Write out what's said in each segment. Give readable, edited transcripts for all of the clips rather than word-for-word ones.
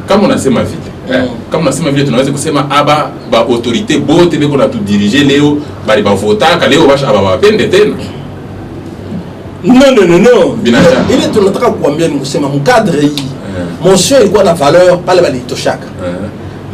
Kama unasema vile, kama unasema vile tunaweza kusema aba ba autorité bote beko na tu diriger leo bali ba votaka leo basha aba bapende tena. Non. Ile tunataka kuambia ni kusema mkadre hii. Monsieur ilikuwa na valeur pale bali toshaka.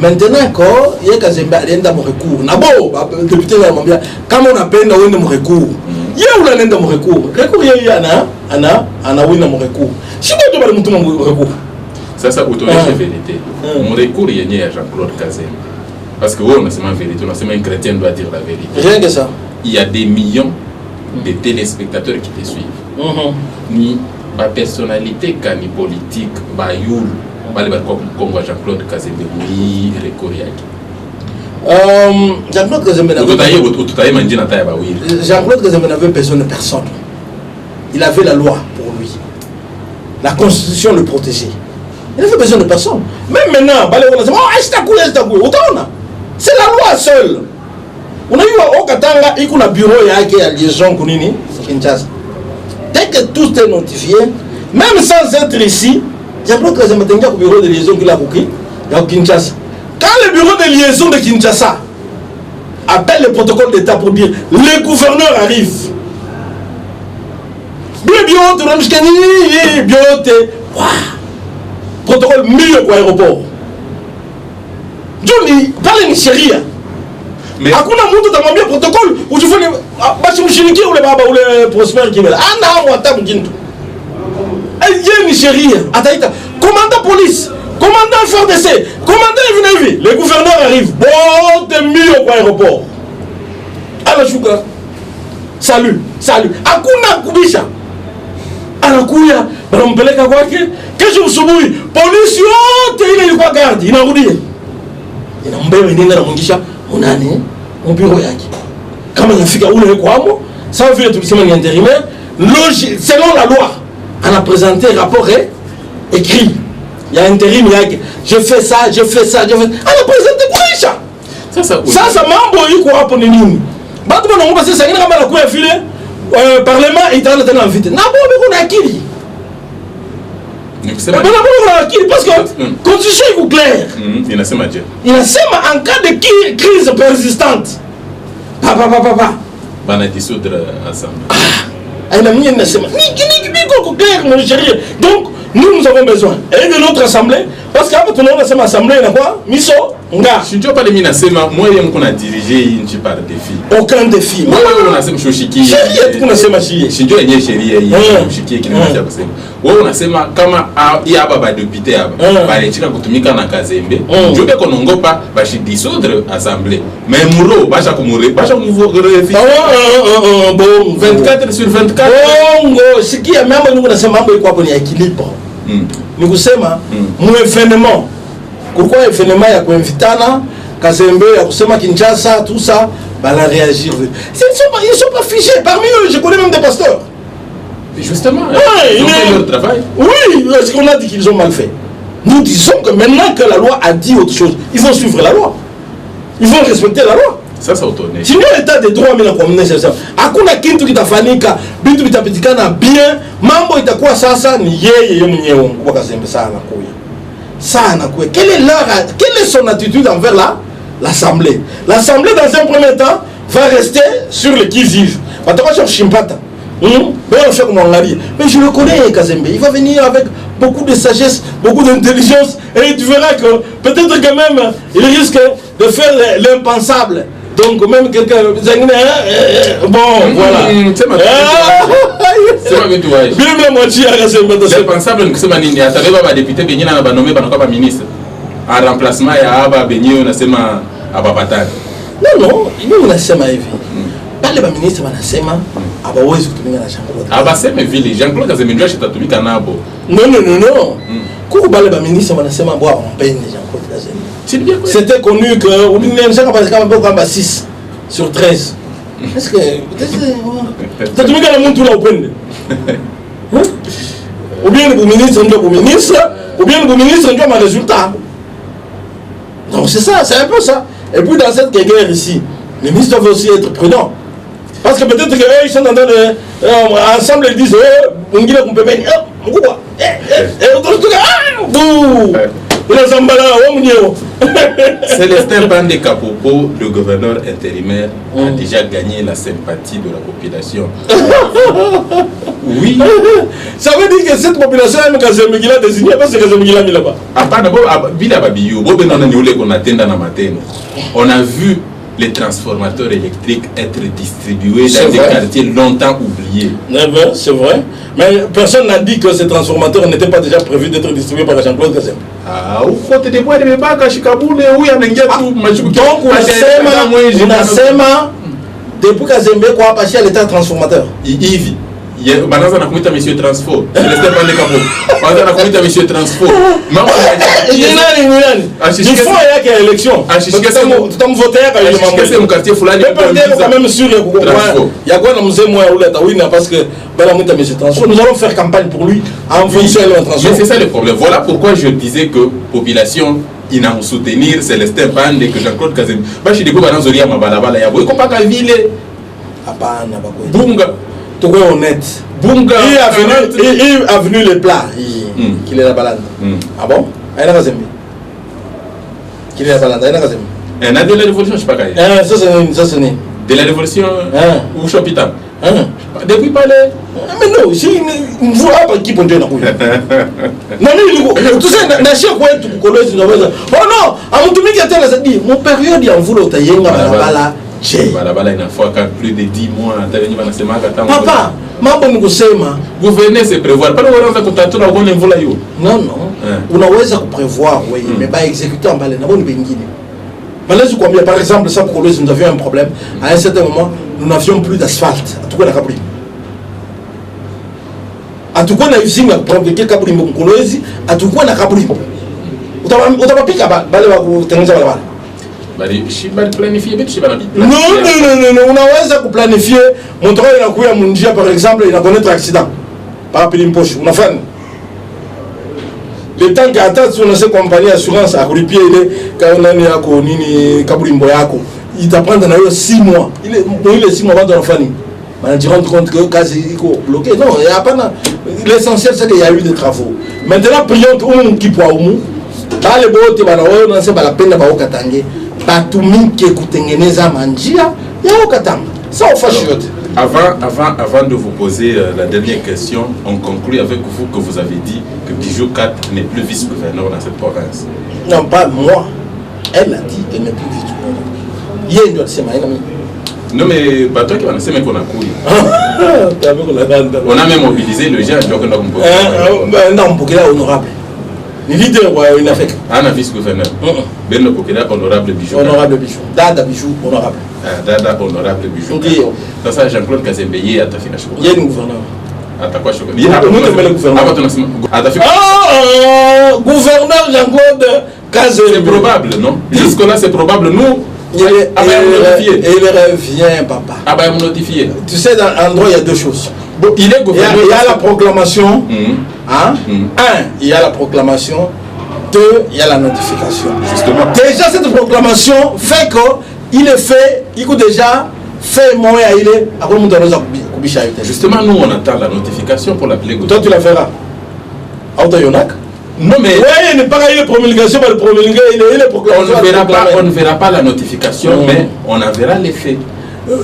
Maintenant ko yeye Kazembe alienda mu recours. Na bo député anamwambia kama unapenda uende mu recours. Yeye unaenda mu recours. Recours yeye ana wina mu recours. Sio ndio bali mtu mu recours. Sasa utoneshe vérité. Mu recours yenye ya Jean-Claude Kazembe. Parce que on a vérité, on a un chrétien doit dire la vérité. Rien que ça. Il y a des millions de téléspectateurs qui te suivent. Ni ba personnalité ni politique ba yul bale ba Congo Jean-Claude Kazembe ni recours yake. Jean-Claude Kazembe Jean-Claude Kazembe n'avait besoin de personne. Il avait la loi pour lui. La constitution le protégeait. Il n'avait besoin de personne. Même maintenant, c'est la loi seule. On a eu au Katanga, il y a un bureau qui a liaison Kunini, Kinshasa. Dès que tout est notifié, même sans être ici, Jean-Claude Kazembe a un bureau de liaison qu'il a bouqué, il y a Kinshasa. Quand le bureau de liaison de Kinshasa appelle le protocole d'État pour dire le gouverneur arrive, protocole milieu pour l'aéroport. Johnny, parle ni sheria. Mais hakuna mtu atamwambia protocole ujifanye basi mshirikie ule baba ule Prosper Kibela. Ana hata mjindu. Yeye ni sheria. Ataita commandant police, commandant FARDC, commandant Evinevi. Le gouverneur arrive. Bon, de milieu pour l'aéroport. Alors Chouka. Salut. Hakuna kubisha. Anakuya banampeleka kwake kesho usubuhi polisi yote ile ilikuwa gardi inarudia inambeba inaenda namungisha unani mbiro yake kama inafika ule kwamo sawa vile tulisema ni intérimaire selon la loi ana présenter rapport écrit il y a intérim yake je fais ça ana présenter kuisha sasa mambo iko hapo ni nini bado wanaomba sasa ingine kama anakuya vile parlement itala tena vite na bobe kuna akili parce que constitution est claire. Inasema en cas de crise persistante bana dissoudre assemblée. Donc nous avons besoin et de notre assemblée parce qu'après tout le monde a assemblée na quoi miso nga je ne pas les minasema moi yeye mko na diriger nchi par défi aucun défi moi unasema shoshiki sheria tunasema shinjo yenyewe sheria hii shoshiki kinaweza kusema wewe unasema kama hapa ba député hapa bali chika kutumika na Kazembe ndio beko nongopa bashi dissoudre assemblée mais muro basha kumure basha kumrefi bon 24 sur 24 bongo sikia mambo niko nasema mambo iko hapo ni équilibre ni kusema événement pourquoi événement ya kuinvitana Kazembe ya kusema Kinshasa tout ça va réagir ils sont pas figés parmi eux je connais même des pasteurs justement ils ont fait leur travail oui parce qu'on a dit qu'ils ont mal fait nous disons que maintenant que la loi a dit autre chose ils vont suivre la loi ils vont respecter la loi sasa utone sinon l'état de droit mimi na kuamnesha sasa hakuna kitu kitafanyika vitu vitapitikana bien mambo itakuwa sasa ni yeye mwenyewe kwa Kazembe sana kuya quelle est son attitude envers l'assemblée l'assemblée dans un premier temps va rester sur le qui-vive batako sur Chimpata mais je le connais Kazembe il va venir avec beaucoup de sagesse beaucoup d'intelligence et tu verras que peut-être quand même il risque de faire l'impensable. Donc même quelqu'un bon voilà c'est ma méthode bien moitié c'est pensable que c'est manini atabeba ba député benye na ba nommer ba ministre en remplacement ya aba benye unasema abapatani non hivi unasema hivi pale ba ministre wanasema abawezi kutumika na Jean-Claude abaseme vile Jean-Claude Kazembe ndio atatumika nabo non kuko pale ba ministre wanasema bwa mpende Jean-Claude Kazembe. C'était connu que on a 6 sur 13. Est-ce que peut-être tu me montres là au point. Ou bien le ministre ou bien le ministre un résultat. Donc c'est ça, c'est un peu ça. Et puis dans cette guerre ici, les ministres doivent aussi être prudents. Parce que peut-être qu'ils sont en train de ensemble ils disent on dit qu'on peut Mkubwa. Célestin Bande Kapopo, le gouverneur intérimaire, a déjà gagné la sympathie de la population. Oui. Ça veut dire que cette population aime Kazembe qui l'a désigné parce que Kazembe qui l'a mis là-bas. On a vu les transformateurs électriques être distribués dans des quartiers longtemps oubliés. C'est vrai. Mais personne n'a dit que ces transformateurs n'étaient pas déjà prévus d'être distribués par Jean-Claude Kazembe. Donc, on a sema depuis Kazembe quoi passer à l'état transformateur. Yves. Banaza na kumita monsieur transfo. Célestin Bande Kapo. Banaza na kumita monsieur transfo. Mama nani. Il faut qu'il y ait élection. Tutamvoter quand il est mon quartier fulani. Quand même sûr il y a quoi dans musée moi ou là tawina parce que bala muta monsieur transfo. Nous allons faire campagne pour lui en fonction de l'intention. Mais c'est ça le problème. Voilà pourquoi je disais que population il a soutenir Célestin Bande que Jean-Claude Kazembe. Ba shi diko bananzolia mabalabala ya boy ko paka ville. Hapana bakwe. Bunga. Tout est honnête. Bunga. Il a venu les plats. Qu'il est la balade. Ah bon? Il a Kazembe. Qu'il est la balade. Il a Kazembe. Il a de la révolution, je sais pas quand ça c'est né. De la révolution ou Chopitan. Depuis parler. Mais non, si une voix pas qui peut dire non. Non, tout ça, n'a cher quoi tout collège oh non, à mon tour qui était là ça dit mon période il en voulait tayenga balabala. Balabala il a fois plus de 10 mois ataveni banasema kata. Papa, mambo ni kusema gouverner c'est prévoir. Pas unaanza kutatua uone mvula hiyo. Non non. Unaweza kuprévoir oui, mais pas exécuter en balai na boni bengine. Malaise combien par exemple ça pour nous avions un problème à un certain moment nous n'avions plus d'asphalte à tout cas la Kabuli. À tout cas na usine à prendre que Kabuli mkolezi à tout cas na Kabuli. Utapapika bale wa kutengeneza barabara. Bali shibali planifier bitu shibana bitu. Non, unaweza kuplanifier moto inakuya munjia par exemple ina connaître accident. Par pili mposhi unafanya. Le temps qu'attend sur une compagnie assurance à Rupier ile kaonani yako nini kabulimbo yako itapanda na hiyo 6 mois. Ile 6 mois bado unafanya. On se rend compte que kazi iko bloqué. Non, il y a pas l'essentiel c'est qu'il y a eu des travaux. Maintenant prions tout qui pour umu. Bale bote bana wao na sema la penda ba okatange. Batumike kutengeneza manjia ya okatanga. Ça on fait chiot. Avant de vous poser la dernière question, on conclut avec vous que vous avez dit que Bijou 4 n'est plus vice-gouverneur dans cette province. Non, pas moi. Elle a dit qu'elle n'est plus vice-gouverneur. Il y a une autre non, mais bah, toi qui vas nous qu'on a couru. On a même mobilisé le gens. Non, pour qu'il est honorable. Le leader, il a fait. Un vice-gouverneur. Ben le procureur honorable Bijou. Honorable Bijou. Dada Bijou, honorable. Dada honorable Bijou. Ça, c'est Jean-Claude Kazembe. Il y a un gouverneur. Gouverneur Jean-Claude Kazembe. C'est probable, non? Jusque-là, c'est probable. Nous, il revient, papa. Ah bah, notifié. Tu sais, dans l'endroit, il y a deux choses. Bon, il est gouverneur. Il y a la proclamation. Hein? Un, il y a la proclamation. Deux, il y a la notification. Justement. Déjà, cette proclamation fait qu'il est fait, il a déjà fait mon il est à quoi justement, nous, on attend la notification pour l'appeler gouverneur. Toi, tu la feras. Autayonak? Non, mais. Oui, il n'est pas la promulgation, mais le promulguer, il est proclamation. On ne verra pas la notification, mais on en verra l'effet.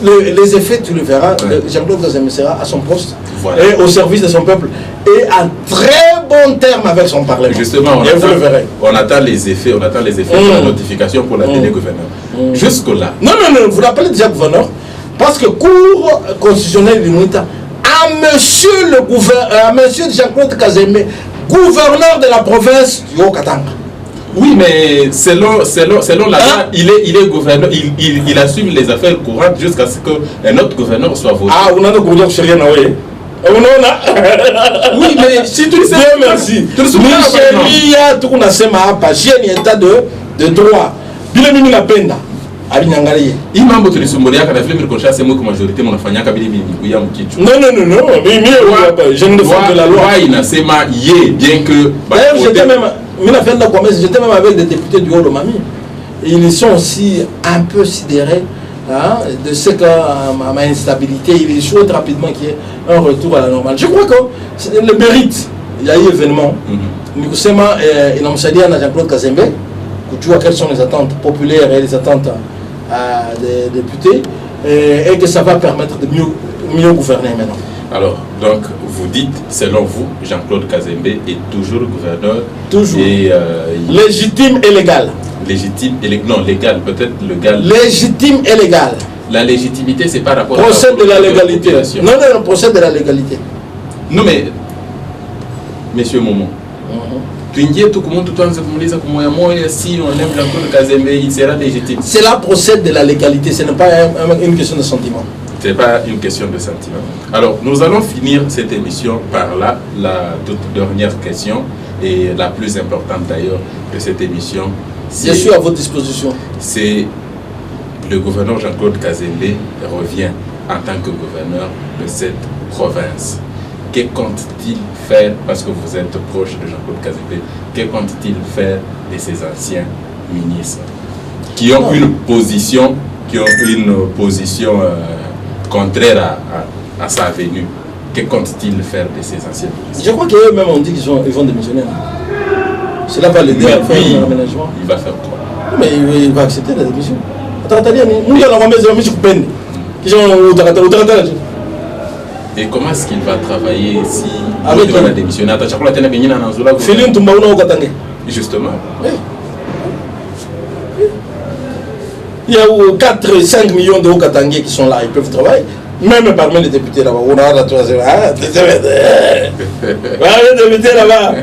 Les effets, tu le verras. Jean-Claude Kazembe sera à son poste et au service de son peuple et en très bon terme avec son parlement. Justement, on attend les effets, de la notification pour l'appeler gouverneur. Jusque-là. Non, vous l'appelez déjà gouverneur parce que Cour constitutionnelle du Mouita à monsieur Jean-Claude Kazembe, gouverneur de la province du Haut-Katanga. Oui, mais selon la loi, il est gouverneur, il assume les affaires courantes jusqu'à ce qu'un autre gouverneur soit voté. Ah, on a un gouverneur chez rien, oui. Oui, mais si tu le sais, merci. Nigeria, tout on a sema pas chien état de droit. Bilemini la penda. Abinyangalie. Imambo tulisumbulia kana vile mlikocha sema kwa majorité mnafanyaka bile kuya mkichu. Non, je ne défends que la loi. Loi inasema bien que j'étais même avec des députés du Haut-Lomami. Ils sont aussi un peu sidérés de ce que ma instabilité, il souhaite rapidement qu'il y ait un retour à la normale. Je crois que le mérite il y a eu événement. Nous sommes à Jean-Claude Kazembe, quelles sont les attentes populaires et les attentes des députés, et que ça va permettre de mieux gouverner maintenant. Alors, donc, vous dites, selon vous, Jean-Claude Kazembe est toujours gouverneur. Toujours. Et, légitime et légal. Légitime et non, légal, peut-être légal. Légitime et légal. La légitimité, c'est par rapport procède de la légalité. Non, procède de la légalité. Non, mais, monsieur Momo, si on aime Jean-Claude Kazembe, il sera légitime. Cela procède de la légalité, ce n'est pas une question de sentiment. Ce n'est pas une question de sentiment. Alors, nous allons finir cette émission par là, la toute dernière question, et la plus importante d'ailleurs de cette émission. Je suis à votre disposition. C'est le gouverneur Jean-Claude Kazembe revient en tant que gouverneur de cette province. Que compte-t-il faire, parce que vous êtes proche de Jean-Claude Kazembe, que compte-t-il faire de ces anciens ministres qui ont une position, contraire à sa venue? Que compte-t-il faire de ces anciens ministres? Je crois qu'eux-mêmes ont dit qu'ils vont démissionner. Cela va l'aider à faire un aménagement. Il va faire quoi? Mais il va accepter la démission. Et comment est-ce qu'il va travailler si avec il va démissionner? Justement. Il y a 4-5 millions de Katangais qui sont là, ils peuvent travailler. Même parmi les députés là-bas. On a la troisième. Les députés là-bas.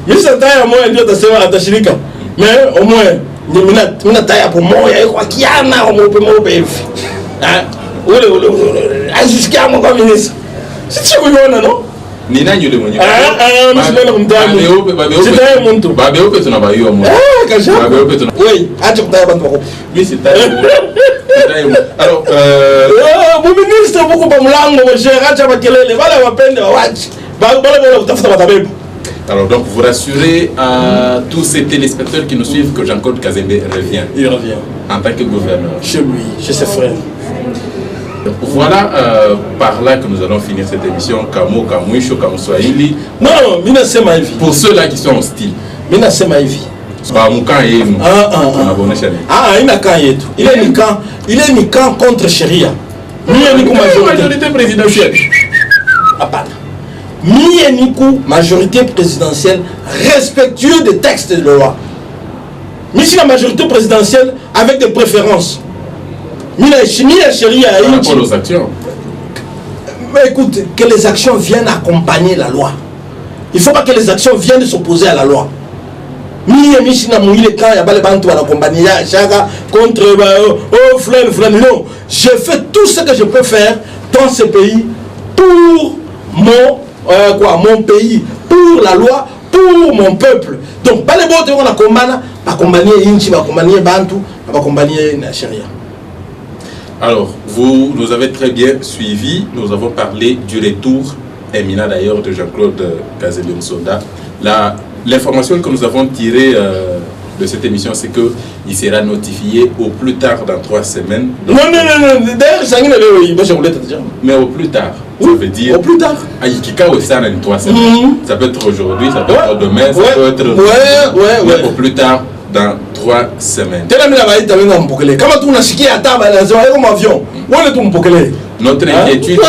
Mais ça taille à moi, il doit se faire. Mais au moins, il y a taille pour moi, il y a quoi qui a jusqu'à mon ministre. C'est ce que vous voulez, non? Ni nani yule mwenye alors mon ministre beaucoup pa mlango mon cher acha bakelele wala wapende wawachi bala kutafuta batabebu. Alors donc vous rassurez à tous ces téléspectateurs qui nous suivent que Jean-Claude Kazembe revient. Il revient en tant que gouverneur chez lui, chez ses frères. Voilà par là que nous allons finir cette émission. Kamo, Kamwisho, Kamswahili. Non, Mina Sema Evi. Pour ceux-là qui sont hostiles. Mina Sema Evi. Il est ni camp contre Sharia. Majorité présidentielle. Majorité présidentielle respectueux des textes de loi. Mais si la majorité présidentielle avec des préférences. Aux actions. Mais écoute, que les actions viennent accompagner la loi. Il ne faut pas que les actions viennent s'opposer à la loi. Non, je fais tout ce que je peux faire dans ce pays pour mon pays, pour la loi, pour mon peuple. Donc, pas les mots on a accompagner Inchi, accompagner Bantu, accompagner la Sharia. Alors, vous nous avez très bien suivi. Nous avons parlé du retour, éminent d'ailleurs, de Jean-Claude Kazembe Musonda. L'information que nous avons tirée de cette émission, c'est qu'il sera notifié au plus tard dans 3 semaines. Non. D'ailleurs, ça mais au plus tard, ça veut dire... Au plus tard. Ça peut être aujourd'hui, ça peut être demain, ça peut être... Mais au plus tard, dans 3 semaines. Notre inquiétude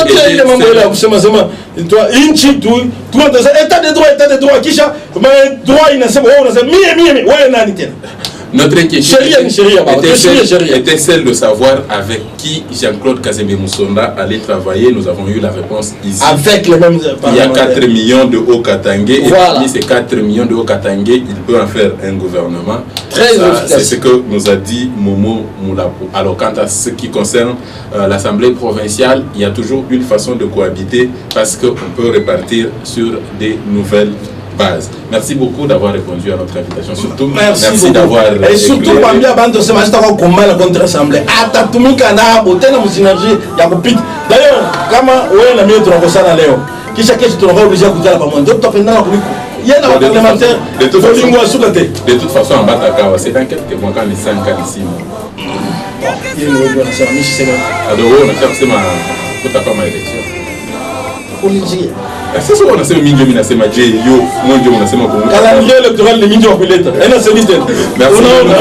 Notre inquiétude était celle de savoir avec qui Jean-Claude Kazembe Musonda allait travailler. Nous avons eu la réponse ici. Avec les mêmes... Il y a 4 millions de Haut-Katangais. Et parmi ces 4 millions de Haut-Katangais, il peut en faire un gouvernement. C'est ce que nous a dit Momo Moulapo. Alors quant à ce qui concerne l'Assemblée provinciale, il y a toujours une façon de cohabiter parce qu'on peut repartir sur des nouvelles base. Merci beaucoup d'avoir répondu à notre invitation. Surtout, merci d'avoir... Et surtout, d'ailleurs, de toute façon, en Bataka, c'est dans quelques mois quand les 5 ans ici. Alors, on a fait ma élection. Sasa wanasema mingi mimi nasema je yo mmoja unasema kwa calendrier électoral ni mingi wa kuleta. Haina semi tena. Unaona?